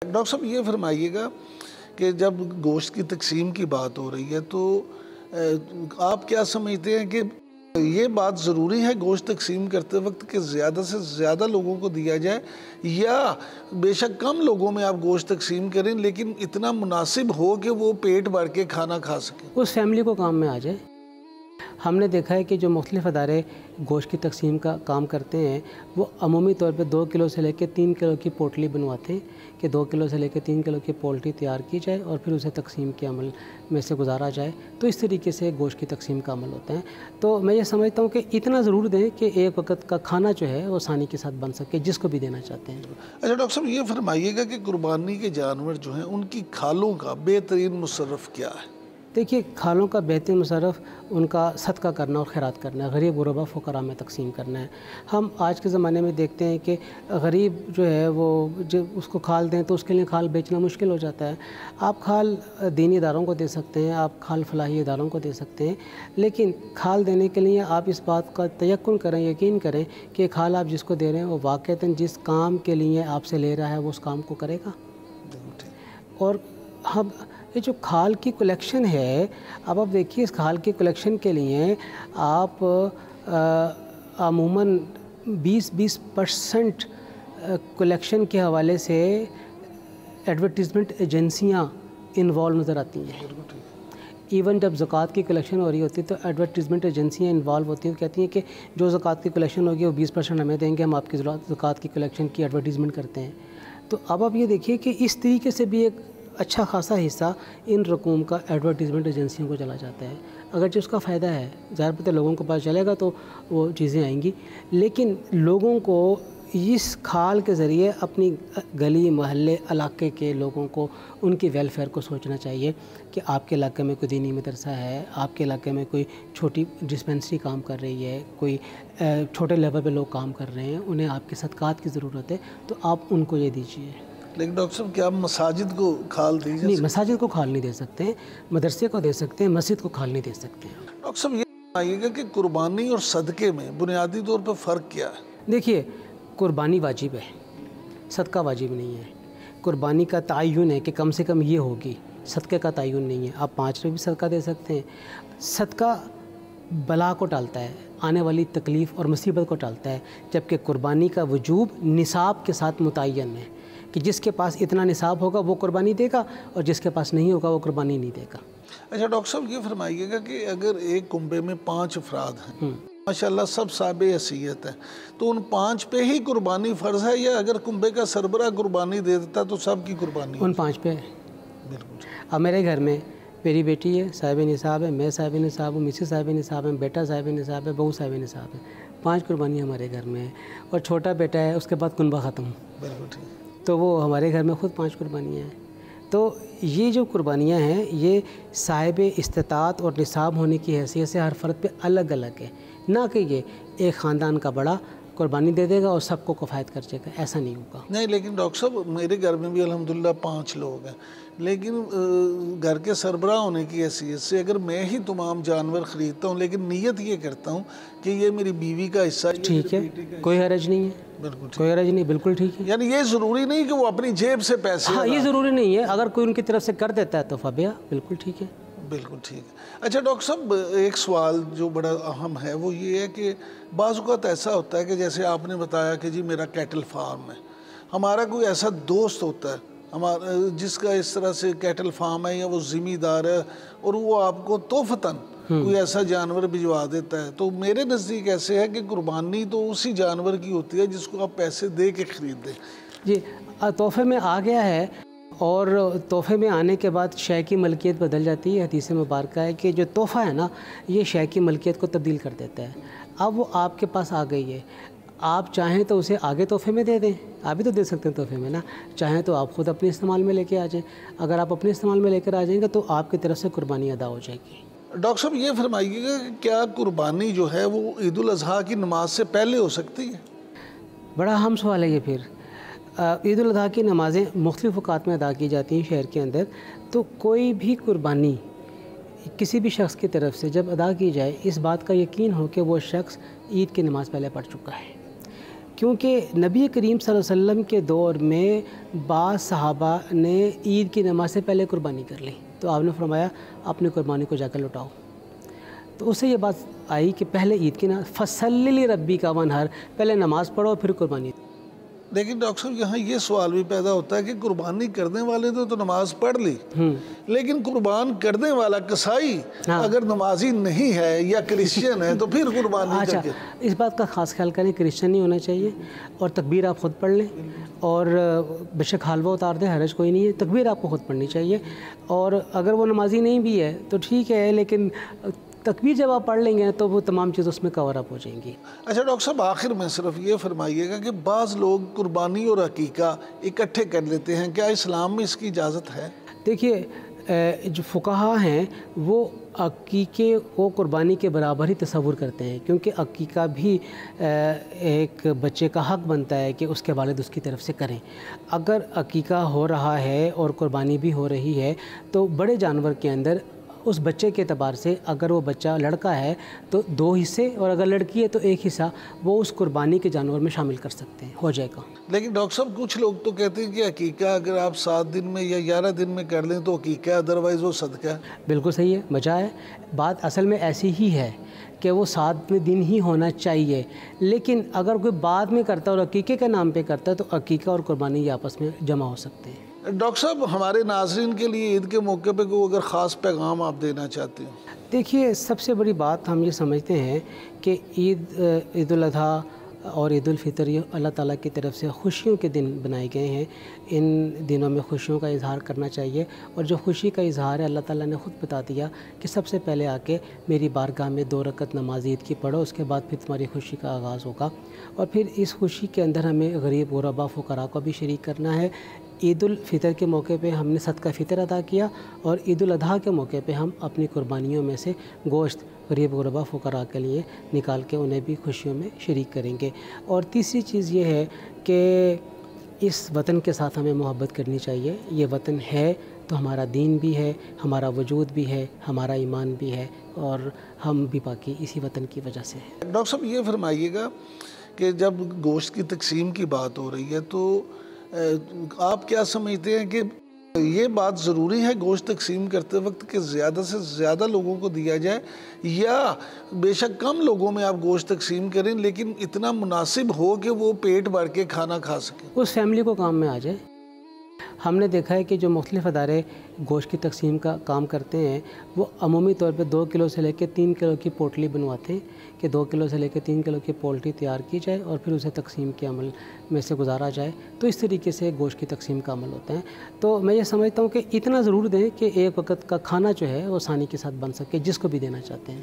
Doctor صاحب یہ فرمائیے گا کہ جب گوشت کی تقسیم کی بات ہو رہی ہے تو آپ کیا سمجھتے ہیں کہ یہ بات ضروری ہے گوشت تقسیم کرتے وقت کہ زیادہ سے زیادہ لوگوں کو دیا جائے، یا بے شک کم لوگوں میں آپ گوشت تقسیم کریں لیکن اتنا مناسب ہو کہ وہ پیٹ بھر کے کھانا کھا سکیں؟ اس فیملی کو کام میں آ جائے۔ ہم نے دیکھا ہے کہ جو مختلف ادارے گوشت کی تقسیم کا کام کرتے ہیں وہ عمومی طور پہ 2 کلو سے لے کے 3 کلو کی پوٹلی بنواتے ہیں کہ 2 کلو سے لے کے 3 کلو کی پولٹری تیار کی جائے اور پھر اسے تقسیم کے عمل میں سے گزارا جائے، تو اس طریقے سے گوشت کی تقسیم کا عمل ہوتا ہے۔ تو میں یہ سمجھتا ہوں کہ اتنا ضرور دیں کہ ایک وقت کا کھانا جو ہے وہ آسانی کے ساتھ بن سکے جس کو بھی دینا چاہتے ہیں۔ اچھا ڈاکٹر صاحب یہ فرمائیے گا کہ قربانی کے جانور جو ہیں ان کی کھالوں کا بہترین مصرف کیا ہے؟ دیکھیے، کھالوں کا بہترین مصرف ان کا صدقہ کرنا اور خیرات کرنا ہے، غریب غربا فقراء میں تقسیم کرنا ہے۔ ہم آج کے زمانے میں دیکھتے ہیں کہ غریب جو ہے وہ جب اس کو کھال دیں تو اس کے لیے کھال بیچنا مشکل ہو جاتا ہے۔ آپ کھال دینی اداروں کو دے سکتے ہیں، آپ کھال فلاحی اداروں کو دے سکتے ہیں، لیکن کھال دینے کے لیے آپ اس بات کا تیقن کریں، یقین کریں کہ کھال آپ جس کو دے رہے ہیں وہ واقعتاً جس کام کے لیے آپ سے لے رہا ہے وہ اس کام کو کرے گا۔ اور ہم یہ جو کھال کی کلیکشن ہے، اب آپ دیکھیے اس کھال کی کلیکشن کے لیے آپ عموماً 20% کلیکشن کے حوالے سے ایڈورٹیزمنٹ ایجنسیاں انوالو نظر آتی ہیں۔ ایون جب زکوٰۃ کی کلیکشن ہو رہی ہوتی ہے تو ایڈورٹیزمنٹ ایجنسیاں انوالو ہوتی ہیں، وہ کہتی ہیں کہ جو زکوٰۃ کی کلیکشن ہوگی وہ 20% ہمیں دیں گے، ہم آپ کی زکوٰۃ کی کلیکشن کی ایڈورٹیزمنٹ کرتے ہیں۔ تو اب آپ یہ دیکھیے کہ اس طریقے سے بھی ایک اچھا خاصا حصہ ان رقوم کا ایڈورٹیزمنٹ ایجنسیوں کو چلا جاتا ہے۔ اگرچہ اس کا فائدہ ہے، ظاہر بات ہے لوگوں کو پتہ چلے گا تو وہ چیزیں آئیں گی، لیکن لوگوں کو اس کھال کے ذریعے اپنی گلی محلے علاقے کے لوگوں کو ان کی ویلفیئر کو سوچنا چاہیے کہ آپ کے علاقے میں کوئی دینی مدرسہ ہے، آپ کے علاقے میں کوئی چھوٹی ڈسپینسری کام کر رہی ہے، کوئی چھوٹے لیول پہ لوگ کام کر رہے ہیں، انہیں آپ کے صدقات کی ضرورت ہے، تو آپ ان کو یہ دیجیے۔ لیکن ڈاکٹر صاحب کیا مساجد کو کھال دی جائے؟ نہیں، مساجد کو کھال نہیں دے سکتے ہیں، مدرسے کو دے سکتے ہیں، مسجد کو کھال نہیں دے سکتے ہیں۔ ڈاکٹر صاحب یہ بتائیے گا کہ قربانی اور صدقے میں بنیادی طور پر فرق کیا ہے؟ دیکھیے، قربانی واجب ہے، صدقہ واجب نہیں ہے۔ قربانی کا تعین ہے کہ کم سے کم یہ ہوگی، صدقے کا تعین نہیں ہے۔ آپ 5 روپے بھی صدقہ دے سکتے ہیں۔ صدقہ بلا کو ٹالتا ہے، آنے والی تکلیف اور مصیبت کو ٹالتا ہے، جبکہ قربانی کا وجوب نصاب کے ساتھ متعین ہے کہ جس کے پاس اتنا نصاب ہوگا وہ قربانی دے گا اور جس کے پاس نہیں ہوگا وہ قربانی نہیں دے گا۔ اچھا ڈاکٹر صاحب یہ فرمائیے گا کہ اگر ایک کنبے میں 5 افراد ہیں، ماشاءاللہ سب صاحب حیثیت ہیں، تو ان 5 پہ ہی قربانی فرض ہے، یا اگر کنبے کا سربراہ قربانی دے دیتا تو سب کی قربانی؟ ان 5 پہ ہے۔ بالکل۔ اب میرے گھر میں میری بیٹی ہے، صاحب نصاب ہے، میں صاحب نصاب ہوں، مسز صاحب نصاب ہے، بیٹا صاحب نصاب ہے، بہو صاحب نصاب ہے، 5 قربانیاں ہمارے گھر میں ہیں، اور چھوٹا بیٹا ہے، اس کے بعد کنبہ ختم، بالکل ٹھیک، تو وہ ہمارے گھر میں خود 5 قربانیاں ہیں۔ تو یہ جو قربانیاں ہیں یہ صاحب استطاعت اور نصاب ہونے کی حیثیت سے ہر فرد پہ الگ الگ ہے، نہ کہ یہ ایک خاندان کا بڑا قربانی دے دے گا اور سب کو کفایت کر جائے گا، ایسا نہیں ہوگا۔ نہیں، لیکن ڈاکٹر صاحب میرے گھر میں بھی الحمدللہ 5 لوگ ہیں، لیکن گھر کے سربراہ ہونے کی حیثیت سے اگر میں ہی تمام جانور خریدتا ہوں لیکن نیت یہ کرتا ہوں کہ یہ میری بیوی کا حصہ ہے، ٹھیک ہے، کوئی حرج نہیں ہے، بالکل کوئی حرج نہیں، بالکل ٹھیک ہے۔ یعنی یہ ضروری نہیں کہ وہ اپنی جیب سے پیسے، ہاں، یہ ضروری نہیں ہے، اگر کوئی ان کی طرف سے کر دیتا ہے تو فبیا، بالکل ٹھیک ہے۔ بالکل ٹھیک ہے۔ اچھا ڈاکٹر صاحب ایک سوال جو بڑا اہم ہے وہ یہ ہے کہ بعض اوقات ایسا ہوتا ہے کہ جیسے آپ نے بتایا کہ جی میرا کیٹل فارم ہے، ہمارا کوئی ایسا دوست ہوتا ہے ہمارا جس کا اس طرح سے کیٹل فارم ہے یا وہ ذمہ دار ہے اور وہ آپ کو تحفتاً کوئی ایسا جانور بھجوا دیتا ہے، تو میرے نزدیک ایسے ہے کہ قربانی تو اسی جانور کی ہوتی ہے جس کو آپ پیسے دے کے خرید دیں۔ جی، تحفے میں آ گیا ہے، اور تحفے میں آنے کے بعد شے کی ملکیت بدل جاتی ہے۔ حدیث مبارکہ ہے کہ جو تحفہ ہے نا یہ شے کی ملکیت کو تبدیل کر دیتا ہے۔ اب وہ آپ کے پاس آ گئی ہے، آپ چاہیں تو اسے آگے تحفے میں دے دیں، آپ بھی تو دے سکتے ہیں تحفے میں نا، چاہیں تو آپ خود اپنے استعمال میں لے کے آ جائیں، اگر آپ اپنے استعمال میں لے کر آ جائیں گے تو آپ کی طرف سے قربانی ادا ہو جائے گی۔ ڈاکٹر صاحب یہ فرمائیے گا کہ کیا قربانی جو ہے وہ عید الاضحیٰ کی نماز سے پہلے ہو سکتی ہے؟ بڑا اہم سوال ہے یہ۔ پھر عید الاضحیٰ کی نمازیں مختلف اوقات میں ادا کی جاتی ہیں شہر کے اندر، تو کوئی بھی قربانی کسی بھی شخص کی طرف سے جب ادا کی جائے اس بات کا یقین ہو کہ وہ شخص عید کی نماز پہلے پڑھ چکا ہے۔ کیونکہ نبی کریم صلی اللہ علیہ وسلم کے دور میں بعض صحابہ نے عید کی نماز سے پہلے قربانی کر لی، تو آپ نے فرمایا اپنی قربانی کو جا کر لوٹاؤ۔ تو اس سے یہ بات آئی کہ پہلے عید کی نماز فصلی لربک وانحر، پہلے نماز پڑھو پھر قربانی۔ لیکن ڈاکٹر صاحب یہاں یہ سوال بھی پیدا ہوتا ہے کہ قربانی کرنے والے تو نماز پڑھ لی، لیکن قربان کرنے والا کسائی اگر نمازی نہیں ہے یا کرسچن ہے تو پھر قربانی اچھا، اس بات کا خاص خیال کریں، کرسچن نہیں ہونا چاہیے، اور تکبیر آپ خود پڑھ لیں، اور بے شک حلوہ اتار دیں، حرج کوئی نہیں ہے، تکبیر آپ کو خود پڑھنی چاہیے، اور اگر وہ نمازی نہیں بھی ہے تو ٹھیک ہے، لیکن تکبیر جب آپ پڑھ لیں گے تو وہ تمام چیز اس میں کور اپ ہو جائیں گی۔ اچھا ڈاکٹر صاحب، آخر میں صرف یہ فرمائیے گا کہ بعض لوگ قربانی اور عقیقہ اکٹھے کر لیتے ہیں، کیا اسلام میں اس کی اجازت ہے؟ دیکھیے، جو فقہا ہیں وہ عقیقے کو قربانی کے برابر ہی تصور کرتے ہیں، کیونکہ عقیقہ بھی ایک بچے کا حق بنتا ہے کہ اس کے والد اس کی طرف سے کریں۔ اگر عقیقہ ہو رہا ہے اور قربانی بھی ہو رہی ہے تو بڑے جانور کے اندر اس بچے کے اعتبار سے اگر وہ بچہ لڑکا ہے تو 2 حصے، اور اگر لڑکی ہے تو 1 حصہ وہ اس قربانی کے جانور میں شامل کر سکتے ہیں، ہو جائے گا۔ لیکن ڈاکٹر صاحب کچھ لوگ تو کہتے ہیں کہ عقیقہ اگر آپ 7 دن میں یا 11 دن میں کر لیں تو عقیقہ ہے، ادروائز وہ صدقہ ہے۔ بالکل صحیح ہے، بجا ہے، بات اصل میں ایسی ہی ہے کہ وہ 7 دن ہی ہونا چاہیے، لیکن اگر کوئی بعد میں کرتا ہے اور عقیقے کے نام پہ کرتا ہے تو عقیقہ اور قربانی یہ آپس میں جمع ہو سکتے ہیں۔ ڈاکٹر صاحب، ہمارے ناظرین کے لیے عید کے موقع پہ کوئی اگر خاص پیغام آپ دینا چاہتے ہیں؟ دیکھیے، سب سے بڑی بات ہم یہ سمجھتے ہیں کہ عید الاضحیٰ اور عید الفطر یہ اللہ تعالیٰ کی طرف سے خوشیوں کے دن بنائے گئے ہیں، ان دنوں میں خوشیوں کا اظہار کرنا چاہیے، اور جو خوشی کا اظہار ہے اللہ تعالیٰ نے خود بتا دیا کہ سب سے پہلے آ کے میری بارگاہ میں 2 رکعت نماز عید کی پڑھو، اس کے بعد پھر تمہاری خوشی کا آغاز ہوگا، اور پھر اس خوشی کے اندر ہمیں غریب غربا فقراء کو بھی شریک کرنا ہے۔ عید الفطر کے موقع پہ ہم نے صدقہ فطر ادا کیا، اور عید الاضحیٰ کے موقع پہ ہم اپنی قربانیوں میں سے گوشت غریب غربا فقراء کے لیے نکال کے انہیں بھی خوشیوں میں شریک کریں گے۔ اور تیسری چیز یہ ہے کہ اس وطن کے ساتھ ہمیں محبت کرنی چاہیے، یہ وطن ہے تو ہمارا دین بھی ہے، ہمارا وجود بھی ہے، ہمارا ایمان بھی ہے، اور ہم بھی باقی اسی وطن کی وجہ سے ہیں۔ ڈاکٹر صاحب یہ فرمائیے گا کہ جب گوشت کی تقسیم کی بات ہو رہی ہے تو آپ کیا سمجھتے ہیں کہ یہ بات ضروری ہے گوشت تقسیم کرتے وقت کہ زیادہ سے زیادہ لوگوں کو دیا جائے، یا بے شک کم لوگوں میں آپ گوشت تقسیم کریں لیکن اتنا مناسب ہو کہ وہ پیٹ بھر کے کھانا کھا سکیں؟ اس فیملی کو کام میں آ جائے۔ ہم نے دیکھا ہے کہ جو مختلف ادارے گوشت کی تقسیم کا کام کرتے ہیں وہ عمومی طور پہ 2 کلو سے لے کے 3 کلو کی پوٹلی بنواتے ہیں کہ 2 کلو سے لے کے 3 کلو کی پولٹری تیار کی جائے اور پھر اسے تقسیم کے عمل میں سے گزارا جائے، تو اس طریقے سے گوشت کی تقسیم کا عمل ہوتا ہے۔ تو میں یہ سمجھتا ہوں کہ اتنا ضرور دیں کہ ایک وقت کا کھانا جو ہے وہ آسانی کے ساتھ بن سکے جس کو بھی دینا چاہتے ہیں۔